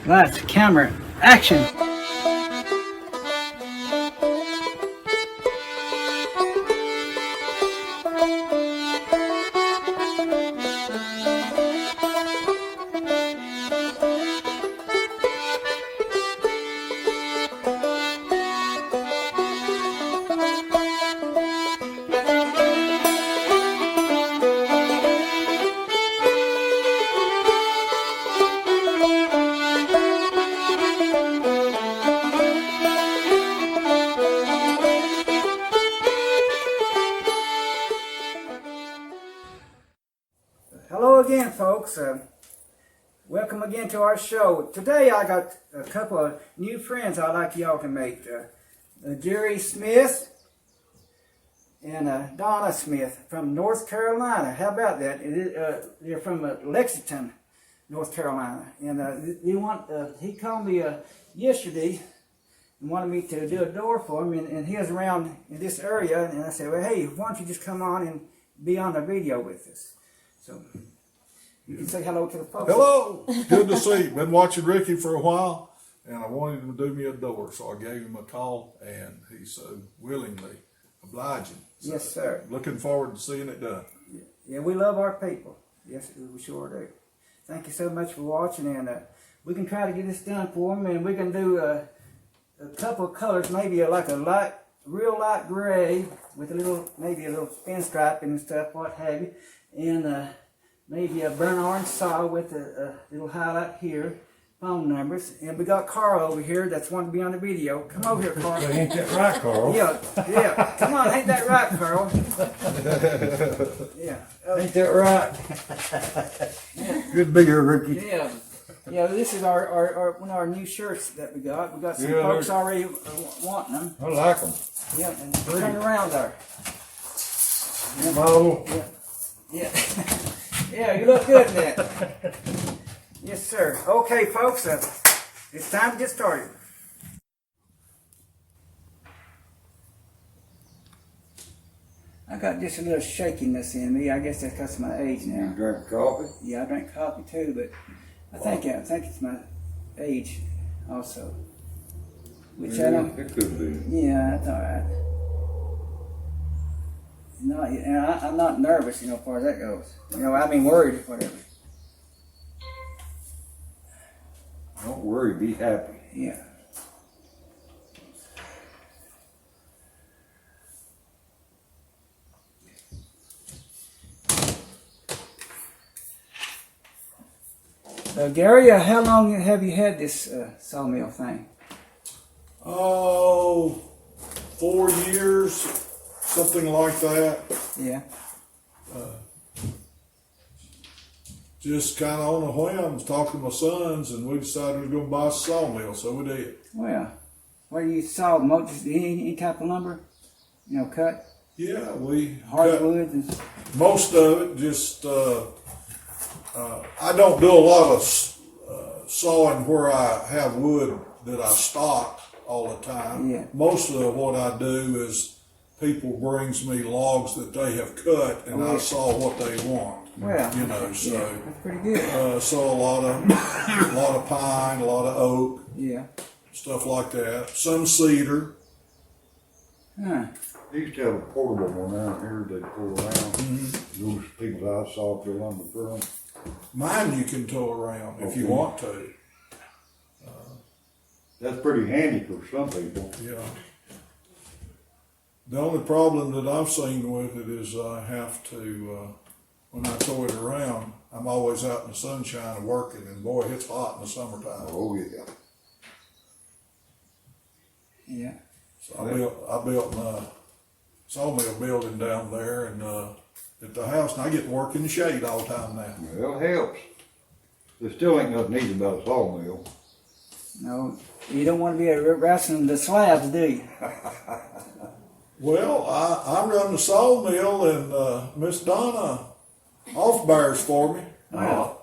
Lights, camera, action! Hello again, folks. Welcome again to our show. Today I got a couple of new friends I'd like y'all to meet. Jerry Smith and Donna Smith from North Carolina. How about that? They're from Lexington, North Carolina. And he called me yesterday and wanted me to do a door for him. And he was around in this area. And I said, well, hey, why don't you just come on and be on the video with us? So you can say hello to the folks. Hello, good to see you. Been watching Ricky for a while, and I wanted him to do me a door, so I gave him a call, and he so willingly obliging. So Yes, sir. Looking forward to seeing it done. Yeah, we love our people. Yes, we sure do. Thank you so much for watching, and we can try to get this done for them, and we can do a couple of colors, maybe like a real light gray with maybe a little spin stripe and stuff, what have you. And maybe a burnt orange saw with a little highlight here, phone numbers. And we got Carl over here that's wanting to be on the video. Come over here, Carl. Ain't that right, Carl? Yeah. Come on, ain't that right, Carl? Yeah. Ain't that right? Yeah. Good to be here, Ricky. Yeah, this is one of our new shirts that we got. We got some folks already wanting them. I like them. Yeah, and turn around there. Model. Yeah. Yeah, you look good in that. Yes, sir. Okay, folks, it's time to get started. I got just a little shakiness in me. I guess that's because of my age now. You drink coffee? Yeah, I drink coffee too, but I think it's my age also. Which I don't. It could be. Yeah, that's all right. No, I'm not nervous, as far as that goes. I mean worried, whatever. Don't worry, be happy. Yeah. Gary, how long have you had this sawmill thing? Oh, 4 years, something like that. Yeah. Just kind of on a whim, talking to my sons, and we decided we were going to buy a sawmill, so we did. Well, what do you saw? Any type of lumber? Cut? Yeah, we Hardwood? And most of it. Just I don't do a lot of sawing where I have wood that I stock all the time. Yeah. Most of what I do is people brings me logs that they have cut, and I saw what they want. Well, So that's pretty good. saw a lot of pine, a lot of oak, Yeah. stuff like that. Some cedar. Huh. They used to have a portable one out here they pull around. Those people's house saw their lumber from. Mine you can tow around if you want to. That's pretty handy for some people. Yeah. The only problem that I've seen with it is I have to, when I tow it around, I'm always out in the sunshine working, and boy, it's hot in the summertime. Oh yeah. Yeah. So I built my sawmill building down there and at the house, and I get to work in the shade all the time now. Well, it helps. There still ain't nothing easy about a sawmill. No, you don't want to be wrestling the slabs, do you? Well, I run the sawmill, and Miss Donna off bears for me. Oh.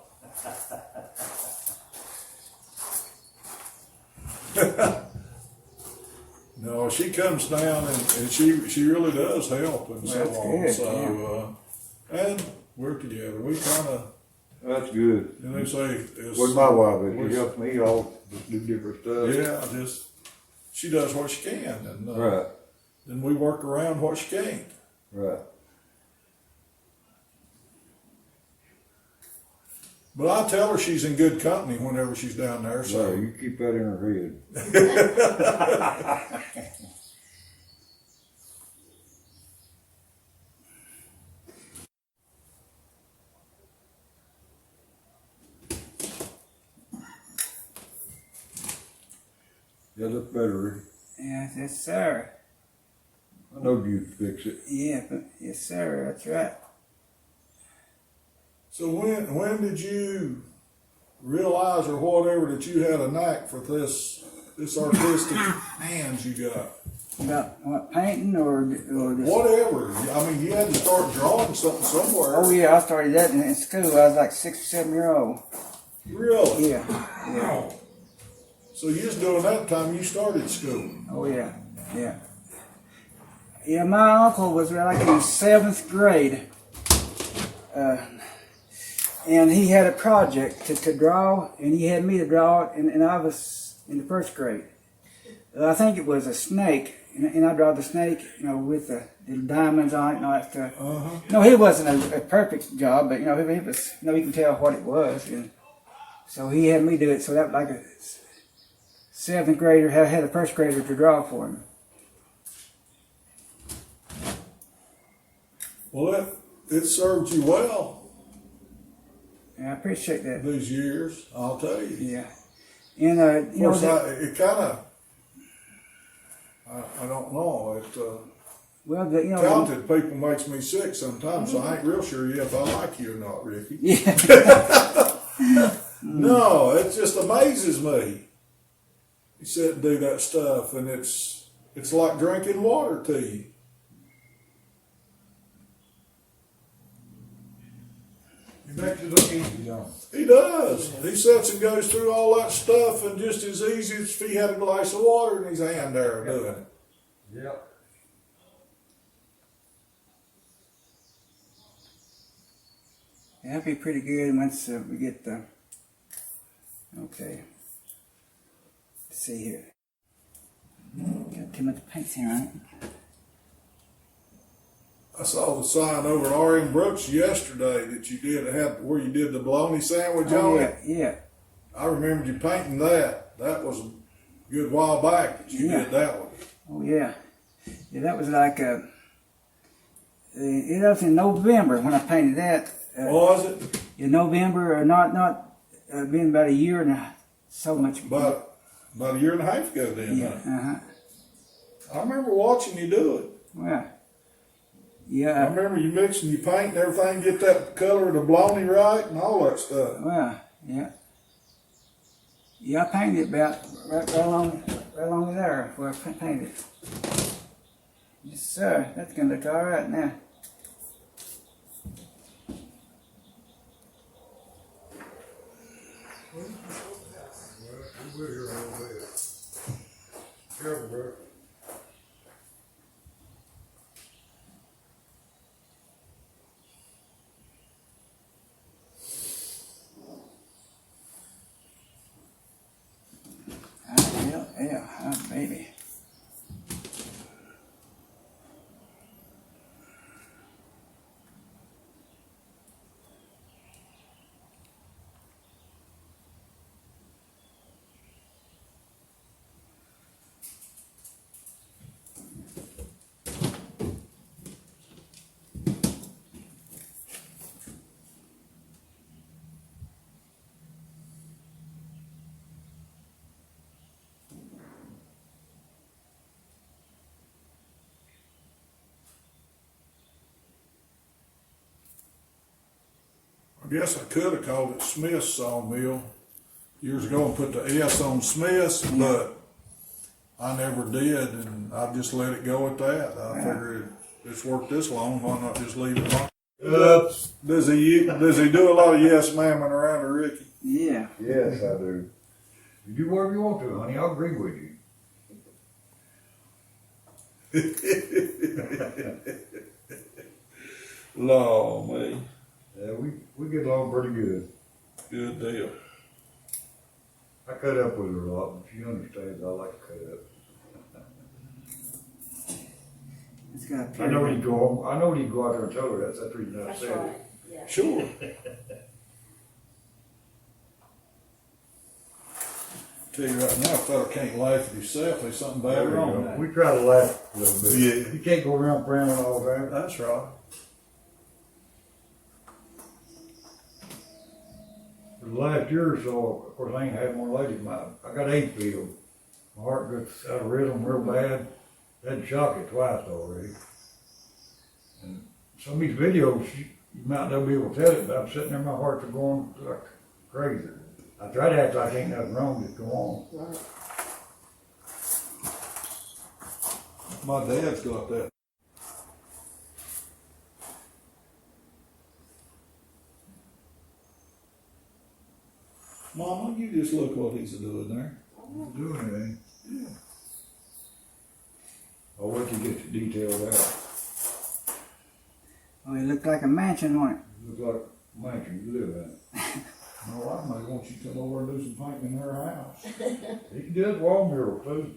No, she comes down and she really does help and so That's on. good, So and we're together. We kind of That's good. And they say it's, With my wife, was- she helps me all do different stuff. yeah, just, she does what she can, and Right, then we work around what she can't. right. But I tell her she's in good company whenever she's down there, So so. you keep that in her head. Yeah, that's better, Rick. Yes, sir. I know you'd fix it. Yeah, yes, sir. That's right. So when did you realize or whatever that you had a knack for this artistic hands you got? About what, painting or just, Whatever. I mean, you had to start drawing something somewhere. Oh yeah, I started that in school. I was like 6 or 7 years old. Really? Yeah, yeah. So you was doing that time you started school. Oh yeah, yeah. Yeah, my uncle was like in the 7th grade, and he had a project to draw, and he had me to draw it, and I was in the 1st grade. I think it was a snake, and I draw the snake, you know, with the little diamonds on it and all that stuff. Uh-huh. No, he wasn't a perfect job, but you know, he was. You know, you can tell what it was, and so he had me do it. So that was like a 7th grader had a 1st grader to draw for him. Well, it served you well Yeah, I appreciate that. these years, I'll tell you. Yeah, and Of you know, course, it kind of, I don't know, well, you know, talented people makes me sick sometimes, so I ain't real sure yet if I like you or not, Ricky. yeah, No, it just amazes me. You sit and do that stuff, and it's like drinking water to you. You make it look easy, don't He does. He sits and goes through all that stuff, and just as easy as if he had a glass of water in his hand there doing it. Yep. that'll be pretty good once we get the. Okay. Let's see here. Got too much paint here on it. I saw the sign over at R.M. Brooks yesterday that you did where you did the bologna sandwich Oh on yeah, it. yeah. I remembered you painting that. That was a good while back that you did that one. Oh yeah. Yeah, that was like it was in November when I painted that. Was it? In November, or not been about a year and so much. About a year and a half ago then, Yeah. huh? I remember watching you do it. Well. I Yeah. remember you mixing your paint and everything, get that color of the bologna right and all that stuff. Well. Yeah. Yeah, I painted about right along there where I painted. Yes, sir. That's gonna look all right now. Careful, bro. Yeah, baby. I guess I could have called it Smith's Sawmill years ago and put the S on Smith's, but I never did, and I just let it go at that. I figured it's worked this long, why not just leave it alone? Oops. Does he do a lot of yes ma'aming around her, Ricky? Yeah. Yes, I do. You do whatever you want to, honey. I'll agree with you. Law, me. Yeah, we get along pretty good. Good deal. I cut up with her a lot, but she understands I like to cut up. It's got a I know pretty- you go out there and tell her that's the reason I That's said right, it. yeah. Sure. Tell you right now, if fella can't laugh at himself, there's something bad There we wrong go. with We try to laugh a little bit. Yeah. You can't go around frowning all the time. That's right. For the last year or so, of course, I ain't had more ladies. I got aphid. My heart gets out of rhythm real bad. I had to shock it twice already. And some of these videos, you might not be able to tell it, but I'm sitting there, my heart's going like crazy. I try to act like ain't nothing wrong, just go on. Right. My dad's got that. Mama, you just look what he's doing there. Don't do anything. Yeah. I'll wait till you get the details out. Oh, it looked like a mansion on it. Looks like a mansion you live in. My wife might want you to come over and do some painting in her house. He can do his wall mural too.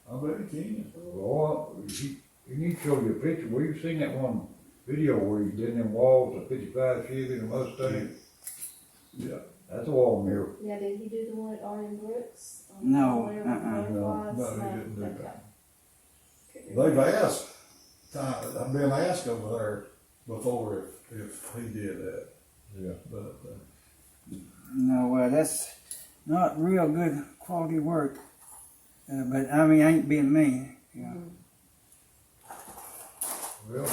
I bet he can. Well, he needs to show you a picture. Well, you've seen that one video where he did them walls, a 55 Chevy and a Mustang. Yeah. That's a wall mural. Yeah, did he do the one at Arden Brooks? No, Where the uh-uh. butterflies? No, he didn't do Okay. that. Couldn't They've remember. asked, I've been asked over there before if he did that, Yeah. but, No, that's not real good quality work. But I mean, I ain't being mean. Yeah. Well,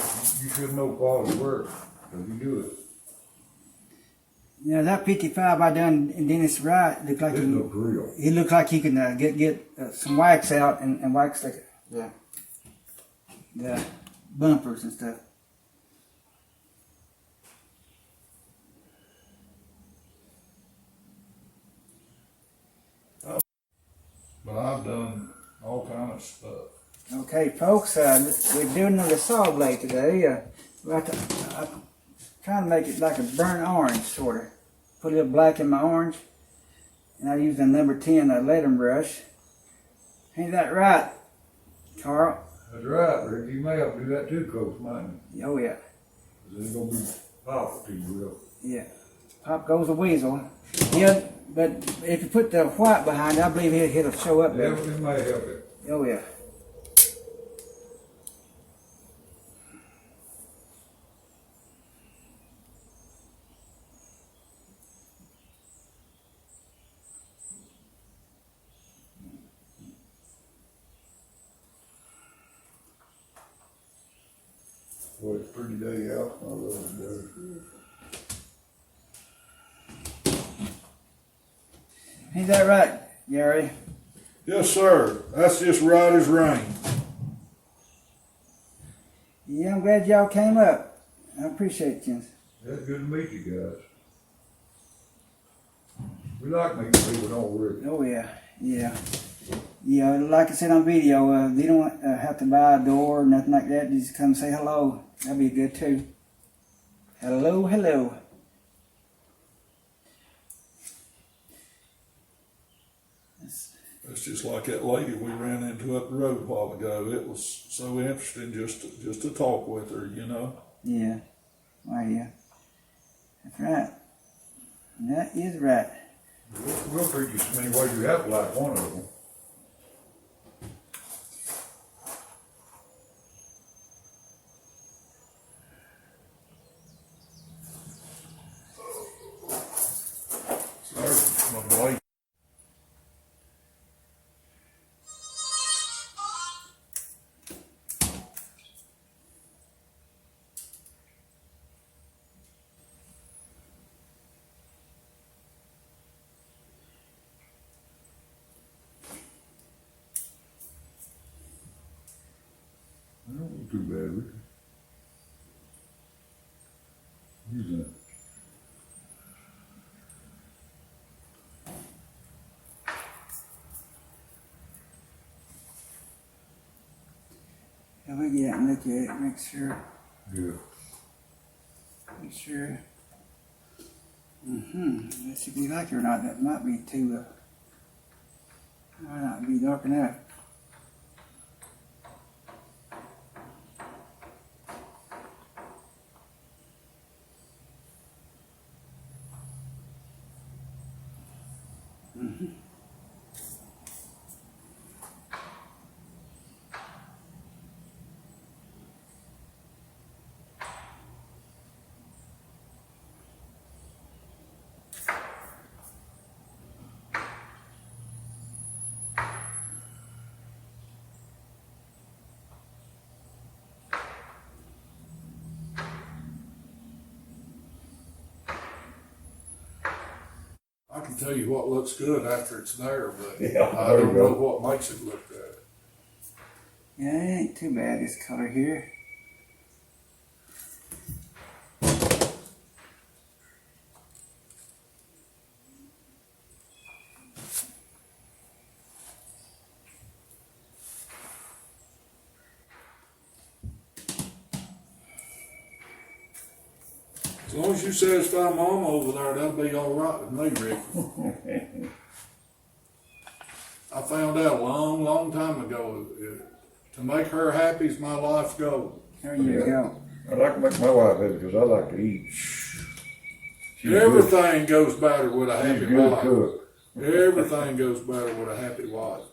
you should know quality work if you do it. Yeah, that 55 I done in Dennis Wright looked like It looks real. he looked like he could get some wax out and wax the bumpers and stuff. but I've done all kind of stuff. Okay, folks, we're doing the saw blade today. I'm trying to make it like a burnt orange, sort of. Put a little black in my orange. And I use a number 10 lettering brush. Ain't that right, Carl? That's right, Rick. You may have to do that too, Coach, mine. Oh, yeah. It's gonna be powerful to you, real. Yeah. Pop goes the weasel. Yeah, but if you put the white behind it, I believe it'll show up Yeah, better. it may help it. Oh, yeah. Boy, it's a pretty day out. I love it. Ain't that right, Gary? Yes, sir. That's just right as rain. Yeah, I'm glad y'all came up. I appreciate you. It's good to meet you guys. We like meeting people, don't we, Rick? Oh, yeah. Yeah. Yeah, like I said on video, they don't have to buy a door or nothing like that. Just come say hello. That'd be good too. Hello, hello. It's just like that lady we ran into up the road a while ago. It was so interesting just to talk with her, you know. Yeah. Why, yeah. That's right. That is right. We'll treat you so many ways you have to like one of them. There's my blade. I don't look too bad, Rick. Using it. Yeah, we get out and look at it, make sure. Yeah. Make sure. Let's see if you like it or not. That might be too, might not be dark enough. I can tell you what looks good after it's there, but Yeah, I there you don't know go. what makes it look good. Yeah, it ain't too bad, this color here. As long as you satisfy Mama over there, that'll be all right with me, Ricky. I found out a long, long time ago, to make her happy is my life goal. There you go. I like to make my wife happy because I like to eat. She's Everything goes better with a good. happy She's a good wife. cook. Everything goes better with a happy wife.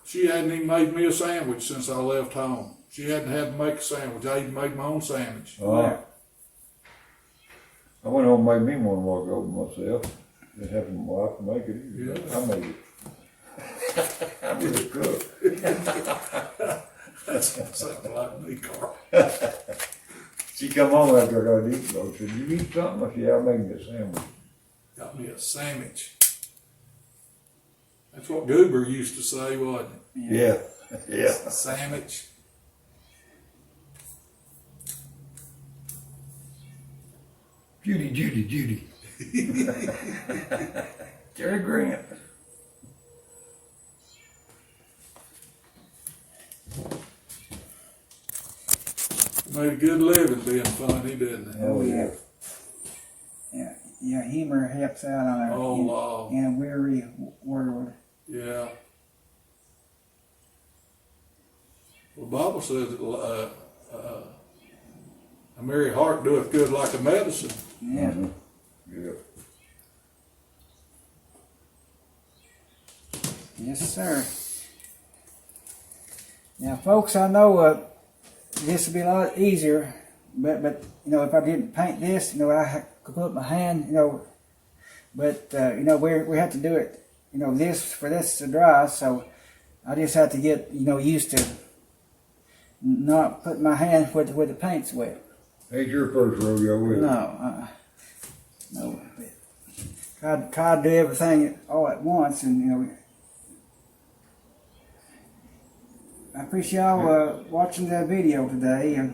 She hadn't even made me a sandwich since I left home. She hadn't had to make a sandwich. I even made my own sandwich. I went home and made me one while ago myself. Didn't have my wife to make it either. Yeah. I made it. I'm a good cook. That's something like me, Carl. She come home after I got to eat, though. She said, "You eat something?" I said, "Yeah, I made me a sandwich." Got me a sandwich. That's what Goober used to say, wasn't it? Yeah. Yeah. A sandwich. Judy. Jerry Grant. Made a good living being funny, didn't it? Oh, yeah. Yeah, humor helps out on Oh, in a weary world. Yeah. Well, the Bible says a merry heart doeth good like a medicine. Yeah. Mhm. Yeah. Yes, sir. Now, folks, I know this would be a lot easier, but you know, if I didn't paint this, you know, I could put my hand, you know, but you know, we have to do it, you know, for this to dry, so I just have to get, you know, used to not putting my hand where the paint's wet. Ain't your first rodeo, is it? No, no. Try to do everything all at once, and you know. I appreciate y'all watching the video today, and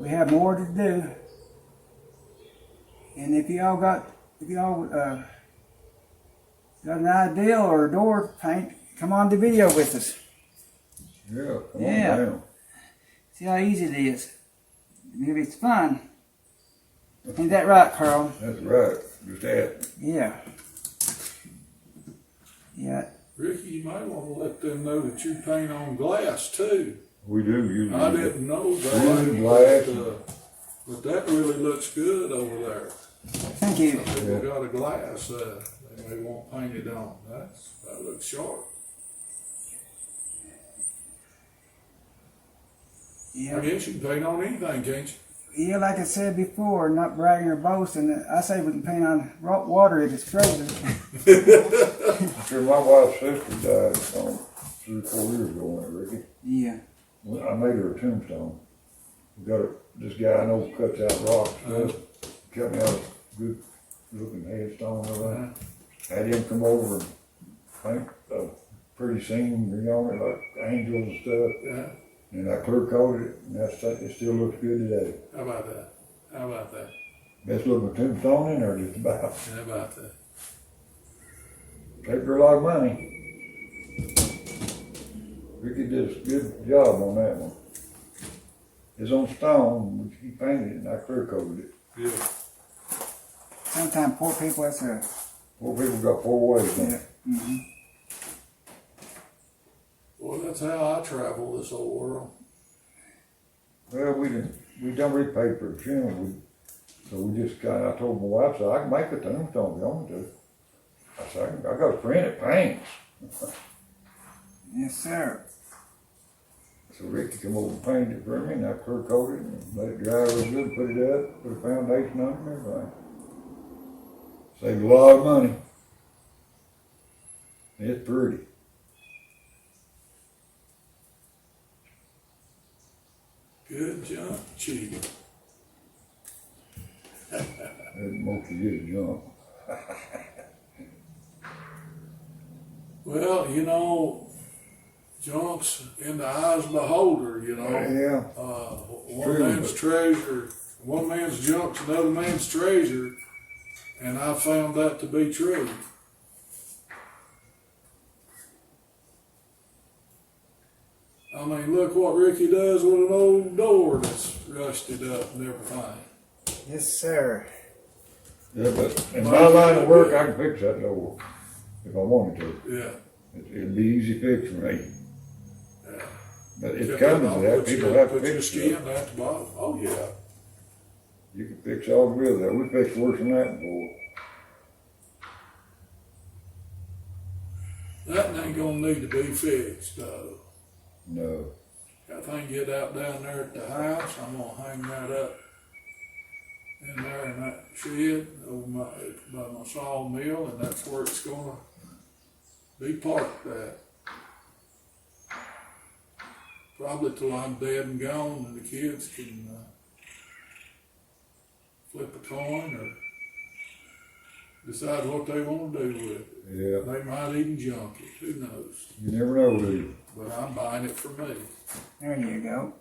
we have more to do. And if y'all got an idea or a door paint, come on the video with us. Yeah, come Yeah. on down. See how easy it is. Maybe it's fun. Ain't that right, Carl? That's right. Just ask. Yeah. Yeah. Ricky, you might want to let them know that you paint on glass too. We do usually. I didn't know Wood, that, glass. but that really looks good over there. Thank you. People got a glass they may want painted on. That looks sharp. Yeah. I guess you can paint on anything, can't you? Yeah, like I said before, not bragging or boasting. I say we can paint on water if it's frozen. Sure, my wife's sister died 3 or 4 years ago, wasn't it, Ricky? Yeah. Well, I made her a tombstone. We got this guy I know cuts out rocks, cut me out a good looking headstone and everything. Had him come over and paint a pretty scene on it, like angels and stuff. Yeah. And I clear coated it, and it still looks good today. How about that? How about that? Best looking tombstone in there, just about. How about that? Saved her a lot of money. Ricky did a good job on that one. It's on stone, which he painted it, and I clear coated it. Yeah. Sometimes poor people, that's a, Poor people got 4 ways on yeah. it. Mm-hmm. Well, that's how I travel this whole world. Well, we done repaid for the funeral, so we just I told my wife, so I can make the tombstone if you want me to. I said, I got a friend that paints. Yes, sir. So Ricky come over and painted it for me, and I clear coated it and let it dry real good, put it up, put a foundation on it and everything. Saved a lot of money. It's pretty. Good junk, cheap. That's mostly good junk. Well, you know, junk's in the eyes of the beholder, you know. Yeah. One True, man's but- treasure, one man's junk's another man's treasure, and I found that to be true. I mean, look what Ricky does with an old door that's rusted up and everything. Yes, sir. Yeah, but in my line of work, I can fix that door if I wanted to. Yeah. It'd be easy fix for me. Yeah. But it's Cut coming off, to that. put People your- have to put your fix skin it. at the bottom. Oh yeah. You can fix all the real that. We fixed worse than that before. That ain't gonna need to be fixed though. No. If I can get out down there at the house, I'm gonna hang that up in there in that shed over by my sawmill, and that's where it's gonna be parked at. Probably till I'm dead and gone, and the kids can flip a coin or decide what they want to do with it. Yeah. They might even junk it. Who knows? You never know, do you? But I'm buying it for me. There you go.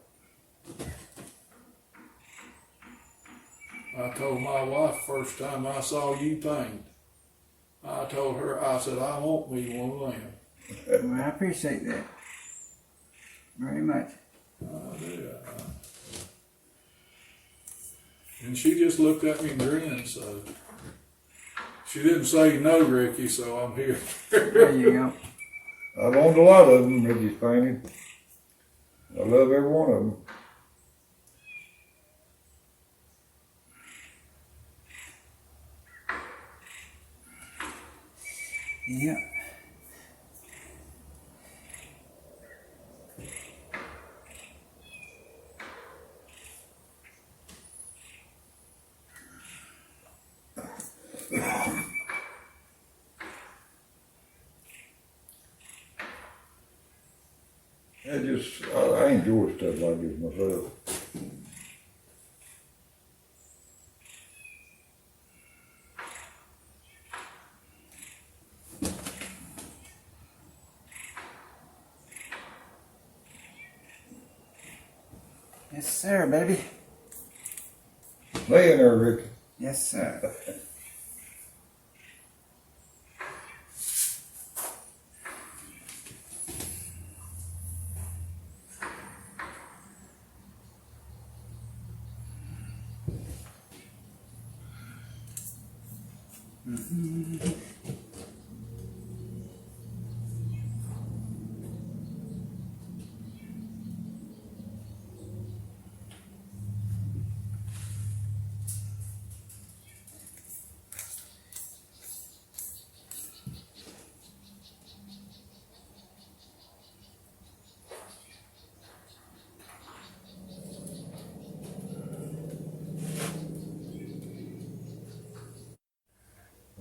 I told my wife first time I saw you paint, I told her, I said, I want me one of them. Well, I appreciate that very much. Yeah. And she just looked at me and grinned, so she didn't say no, Ricky, so I'm here. There you go. I've owned a lot of them, Ricky's painted. I love every one of them. Yeah. I enjoy stuff like this myself. Yes, sir, baby. Lay in there, Ricky. Yes, sir.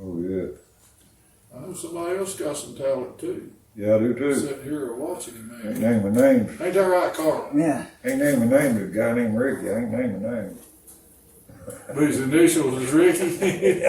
Oh, yeah. I know somebody else got some talent too. Yeah, I do too. Sitting here watching him, Ain't man. naming names. Ain't that right, Carl? Yeah. Ain't naming names. There's a guy named Ricky. I ain't naming names. But his initials is Ricky.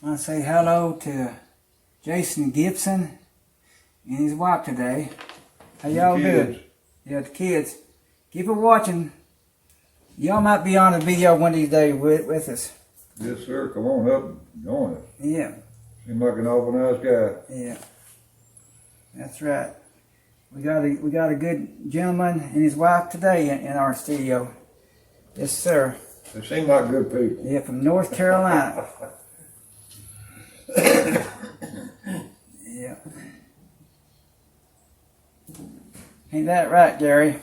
I want to say hello to Jason Gibson and his wife today. How y'all doing? Yeah, the kids. Keep it watching. Y'all might be on the video one of these days with us. Yes, sir. Come on up and join us. Yeah, Seems like an awful nice guy. yeah. That's right. We got a good gentleman and his wife today in our studio. Yes, sir. They seem like good people. Yeah, from North Carolina. Yeah. Ain't that right, Gary?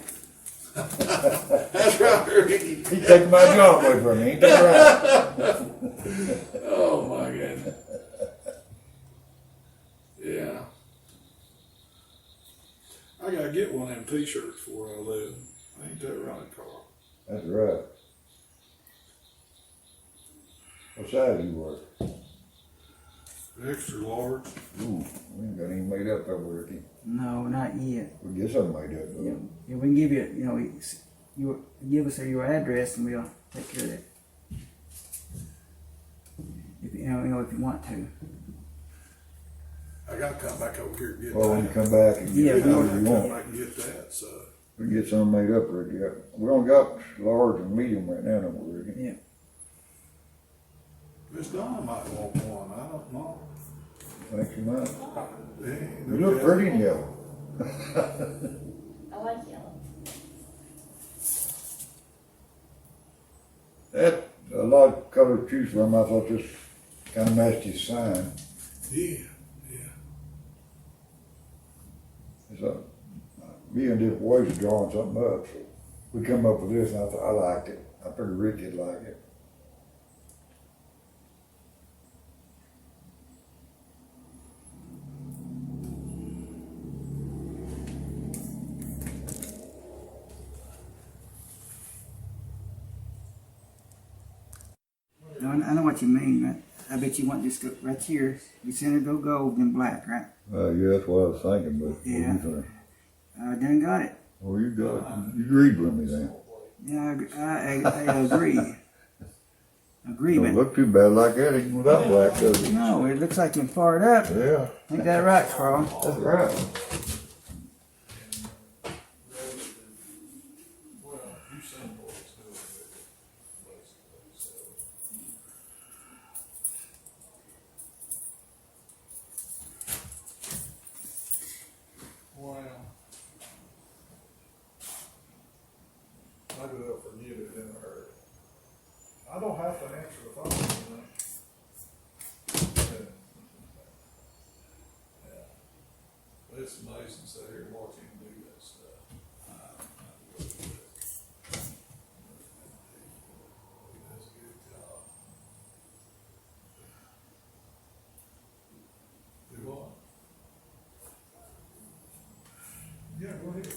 That's right, Ricky. He's taking my job away from me. Ain't that right? Oh my goodness. Yeah. I gotta get one of them t-shirts before I live. Ain't that right, Carl? That's right. What size you work? Extra large. Ooh, we ain't got anything made up over Ricky. No, not yet. We'll get something made up, though. Yeah, we can give you, you give us your address and we'll take care of that. If if you want to. I gotta come back over here and get Well, when you that. come back and Yeah, get we whatever I you gotta come want, back and get that, so. we can get something made up, Ricky. We only got large and medium right now, don't we, Ricky? Yeah. Miss Donna might want one, I don't know. Thanks you might. Hey, You look pretty in yellow. I like yellow. That, a lot of colors to choose from. I thought this kind of matched his sign. Yeah, yeah. It's a million different ways of drawing something up. So we come up with this, and I thought I liked it. I figured Ricky'd like it. No, I know what you mean, but I bet you want this right here. You center go gold and black, right? Yeah, that's what I was thinking, but Yeah. what do you think? I done got it. Well, you got it. You agreed with me then. Yeah, I agree. Agree, Don't but look too bad like that even without black, does it? no, it looks like you're fired up. Yeah, Ain't that right, Carl? that's right. Well, you seen what it's doing, basically, so. Wow. Maybe they'll forget it in a hurry. I don't have to answer the phone, you know. Yeah. Yeah. It's amazing to sit here and watch him do that stuff. He does a good job. Do what? Yeah, go ahead.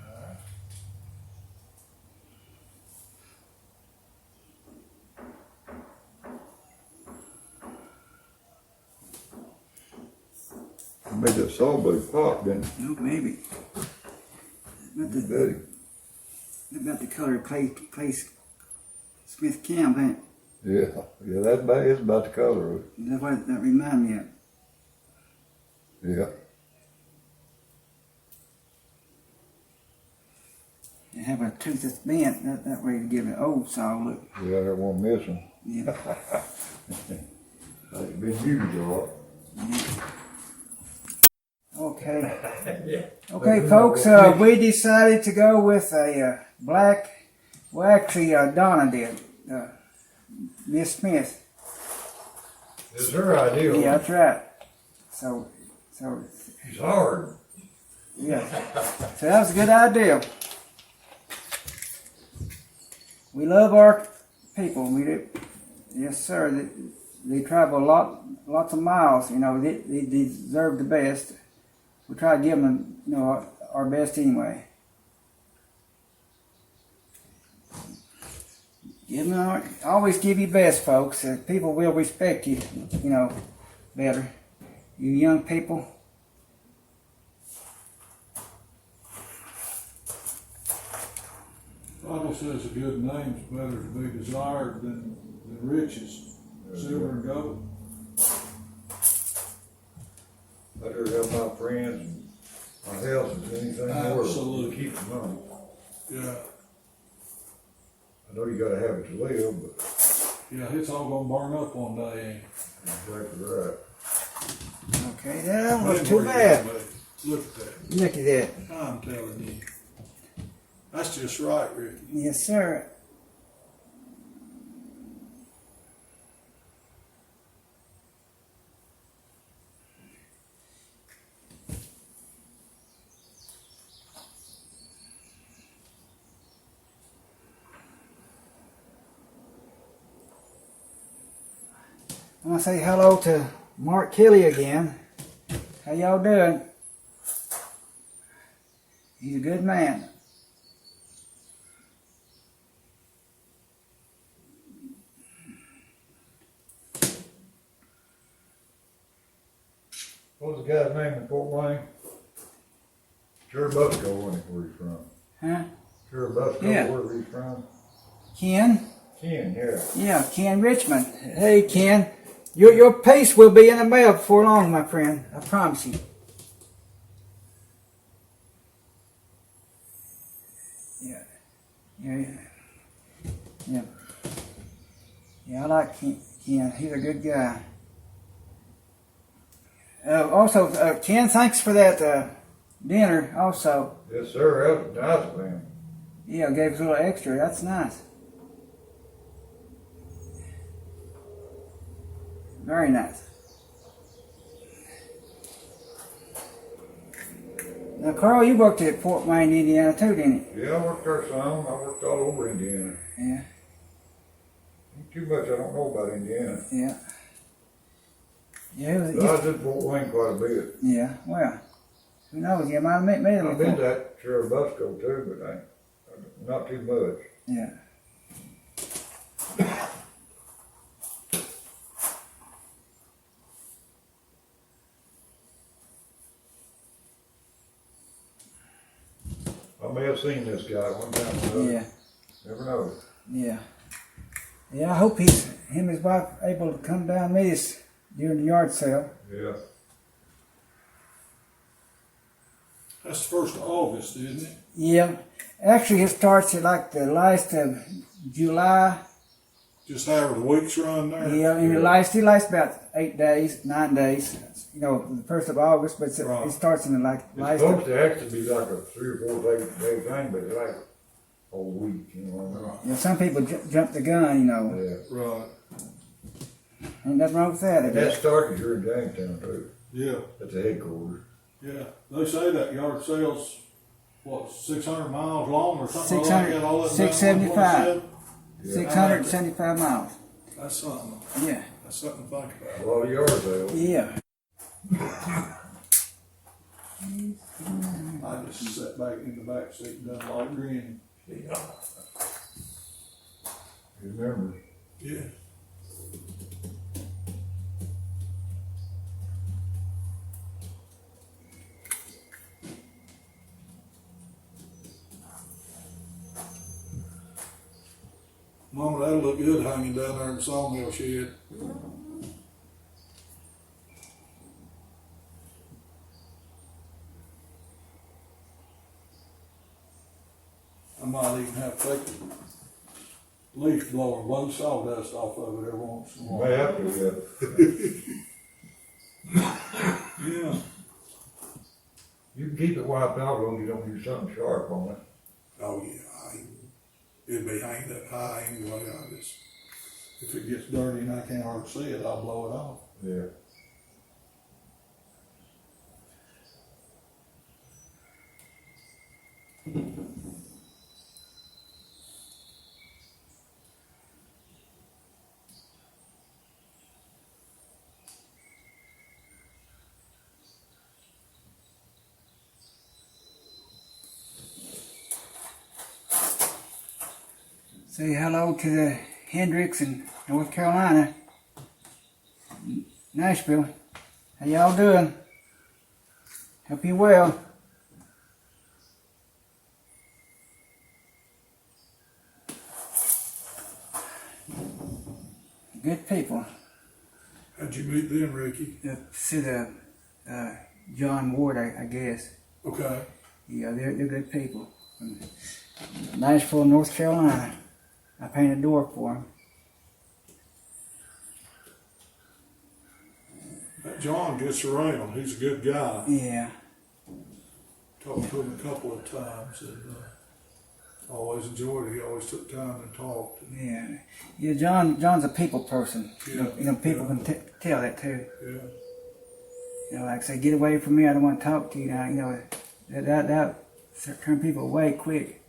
Alright. You made that sawmill pop, didn't No, maybe. you? You bet it. About the color of Clay Smith Camp, ain't it? Yeah, that's about, it's about the color of it. That's what that remind me of. Yeah. You have a tooth that's bent, that way you give it old saw look. Yeah, there won't miss them. Yeah. Like been used a lot. Okay. Okay, folks, we decided to go with a black, well actually Donna did, Miss Smith. It's her idea. Yeah, that's right. So, She's hard. yeah. So that was a good idea. We love our people. We do. Yes, sir. They travel lots of miles. You know, they deserve the best. We try to give them, our best anyway. Always give your best, folks. People will respect you, better. You young people. Bible says a good name's better to be desired than riches, silver and gold. I'd rather have my friends and my health as anything in the world. Absolutely. Keep the money. Yeah, I know you gotta have it to live, but yeah, it's all gonna burn up one day, ain't it? exactly right. Okay, that don't Man, look too where you bad. at, mate? Look at that. Look at that. I'm telling you. That's just right, Ricky. Yes, sir. I want to say hello to Mark Kelly again. How y'all doing? He's a good man. What was the guy's name in Fort Wayne? Cherubusco, wasn't it, where he's from? Huh? Cherubusco, Yeah. where he's from? Ken? Ken, yeah. Yeah, Ken Richmond. Hey, Ken. Your piece will be in the mail before long, my friend. I promise you. Yeah. Yeah. Yeah. Yeah, I like Ken. He's a good guy. Also, Ken, thanks for that dinner also. Yes, sir, that was nice of him. Yeah, gave us a little extra. That's nice. Very nice. Now, Carl, you worked at Fort Wayne, Indiana, too, didn't you? Yeah, I worked there some. I worked all over Indiana. Yeah, Ain't too much I don't know about Indiana. yeah. Yeah, it But I was, was at Fort Wayne quite a bit. yeah, well, who knows? You might have met me I've been to before. that Cherubusco too, but not too much. Yeah. I may have seen this guy one time or another. Yeah, Never know. yeah. Yeah, I hope him and his wife able to come down and meet us during the yard sale. Yeah. That's the 1st of August, isn't it? Yeah. Actually, it starts at like the last of July. Just however the weeks run there. Yeah, and it lasts about 8 days, 9 days. You know, the 1st of August, but Right. it starts in the like It's last supposed of, to actually be like a 3 or 4 day thing, but it's like a whole week, you know what I mean? Right. you know, some people jump the gun, you know. Yeah. Right. Ain't nothing wrong with that, I And that guess. started here in Jamestown too, Yeah. at the headquarters. Yeah. They say that yard sale's, what, 600 miles long or something 600 like that? All that 675. Yeah. 675 miles. That's something. Yeah. That's something to think about. A lot of yard sales. Yeah. I just sat back in the back seat and done a lot of grinning. Yeah. Good memory. Yeah. Mama, that'll look good hanging down there in the sawmill shed. I might even have to take the leaf blower and blow sawdust off of it every once in a You while. may have to, yeah. Yeah. You can keep it wiped out as long as you don't use something sharp on it. Oh yeah, it'd be hanging up high anyway. If it gets dirty and I can't hardly see it, I'll blow it off. Yeah. Say hello to the Hendricks in North Carolina. Nashville. How y'all doing? Hope you well. Good people. How'd you meet them, Ricky? See the John Ward, I guess. Okay. Yeah, they're good people. From Nashville, North Carolina. I painted a door for them. That John gets around. He's a good guy. Yeah. Talked to him a couple of times, and always enjoyed it. He always took time to talk. Yeah. Yeah, John's a people person. Yeah. People can tell that too. Yeah. Like I say, get away from me. I don't want to talk to you now. That turn people away quick.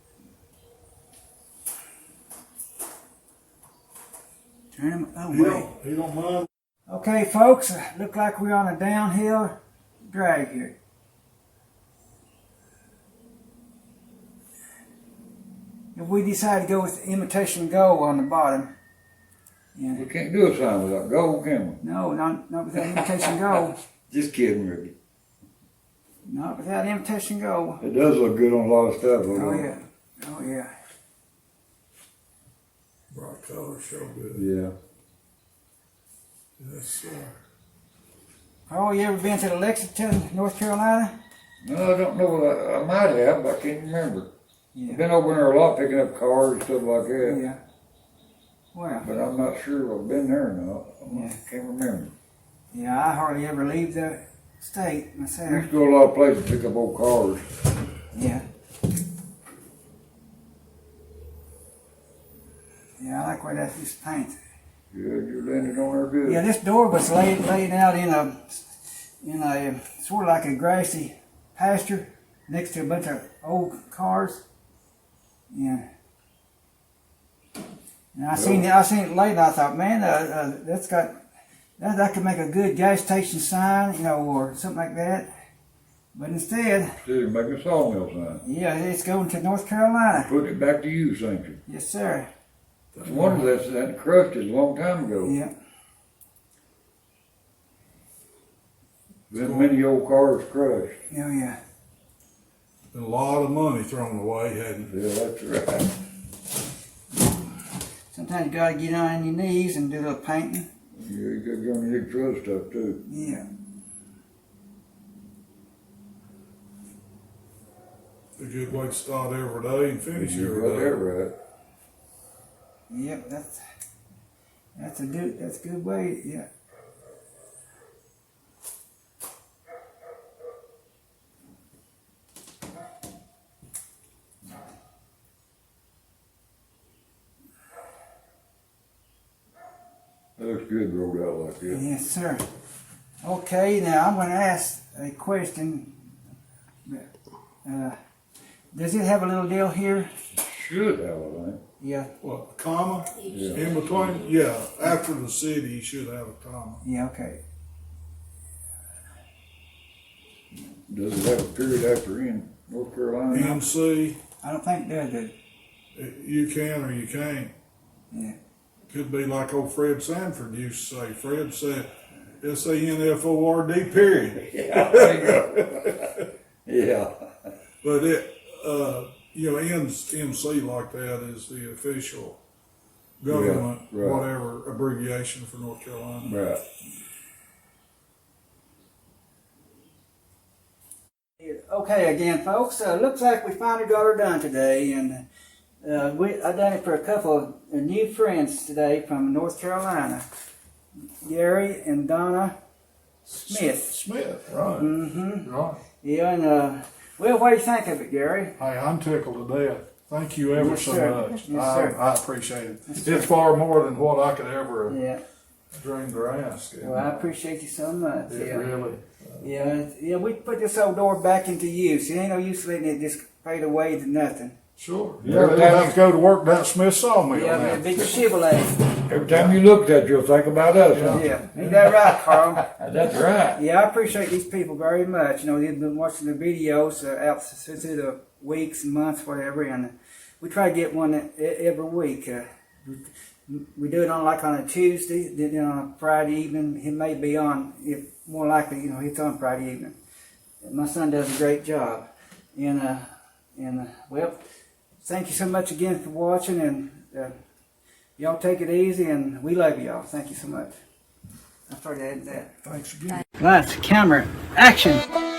Turn them away. He don't mind. Okay, folks, look like we're on a downhill drag here. If we decide to go with imitation gold on the bottom, yeah. We can't do a sign without gold, can we? No, not without imitation gold. Just kidding, Ricky. Not without imitation gold. It does look good on a lot of stuff. Oh yeah, oh yeah. Bright colors, so good. Yeah. Yes, sir. Oh, you ever been to Lexington, North Carolina? No, I don't know. I might have, but I can't remember. Yeah. I've been over there a lot picking up cars and stuff like that. Yeah. Well. But I'm not sure if I've been there or not. Yeah. I can't remember. Yeah, I hardly ever leave the state I myself. used to go to a lot of places to pick up old cars. Yeah. Yeah, I like where that is painted. Yeah, you landed on there good. Yeah, this door was laid out in a sort of like a grassy pasture next to a bunch of old cars. Yeah. And I seen it late, and I thought, man, that could make a good gas station sign, or something like that. But instead, You're making a sawmill sign. yeah, it's going to North Carolina. Put it back to use, ain't you? Yes, sir. I wonder that crushed a long time ago. Yeah. Been many old cars crushed. Oh, yeah. Been a lot of money thrown away, hadn't Yeah, that's right. Sometimes you gotta get on your knees and do a little painting. Yeah, you got to go on your knees for other stuff too. Yeah. it? A good way to start every day and finish You every got day. that right. Yep, that's a good way, yeah. That looks good rolled out like that. Yes, sir. Okay, now I'm going to ask a question. Does it have a little deal here? Should have, I think. Yeah, What, a comma? Yeah. In between? Yeah, after the city, you should have a comma. yeah, okay. Does it have a period after in North Carolina? MC, I don't think it does. you can or you can't. Yeah. Could be like old Fred Sanford used to say. Fred said, SANFORD, period. Yeah, there you go. Yeah. But MC like that is the official government, right. whatever abbreviation for North Carolina. Right. Okay, again, folks. Looks like we finally got her done today, and I done it for a couple of new friends today from North Carolina, Gary and Donna Smith. Smith, right. Mm-hmm. Right. Yeah, and well, what do you think of it, Gary? Hey, I'm tickled to death. Thank you ever Yes, so sir. much. Yes, sir. I appreciate it. Yes, It's far more than what I could ever Yeah. dreamed or ask. Well, I appreciate you so much. It Yeah. really. Yeah, we put this old door back into use. It ain't no use letting it just fade away to nothing. Sure. Yeah, Yeah, they have to go to work down at Smith Sawmill Yeah, now. a big Chevrolet. Every time you look at it, you'll think about us, huh? Yeah, ain't that right, Carl? That's right. Yeah, I appreciate these people very much. They've been watching the videos out through the weeks and months, whatever, and we try to get one every week. We do it on a Tuesday, then on a Friday evening. It may be on, if more likely, it's on Friday evening. My son does a great job, and well, thank you so much again for watching, and y'all take it easy, and we love y'all. Thank you so much. I started to add that. Thanks again. Lights, camera, Action.